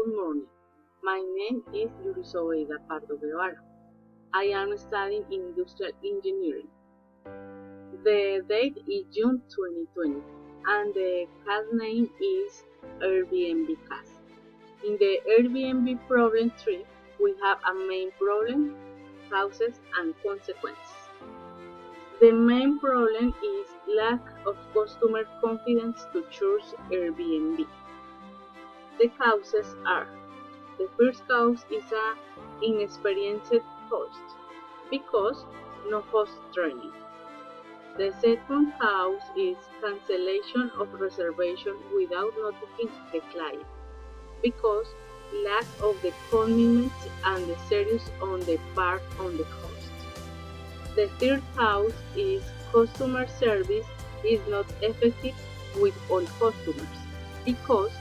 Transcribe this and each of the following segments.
Good morning. My name is Yurisobeida Pardo Guevara. I am studying industrial engineering. The date is June 2020 and the class name is Airbnb class. In the Airbnb problem 3, we have a main problem, causes and consequences. The main problem is lack of customer confidence to choose Airbnb. The causes are: the first cause is an inexperienced host, because no host training. The second cause is cancellation of reservation without notifying the client, because lack of the commitment and the serious on the part of the host. The third cause is customer service is not effective with all customers, because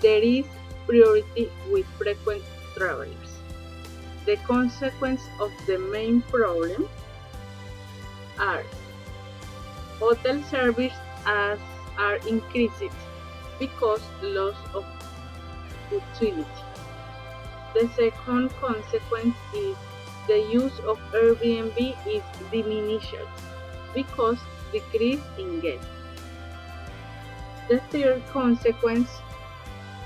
there is priority with frequent travelers. The consequences of the main problem are: hotel service are increased because loss of utility. The second consequence is the use of Airbnb is diminished because decrease in guests. The third consequence,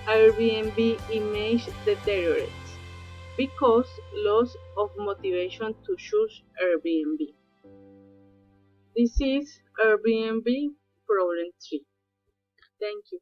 Airbnb image deteriorates because loss of motivation to choose Airbnb. This is Airbnb problem 3. Thank you.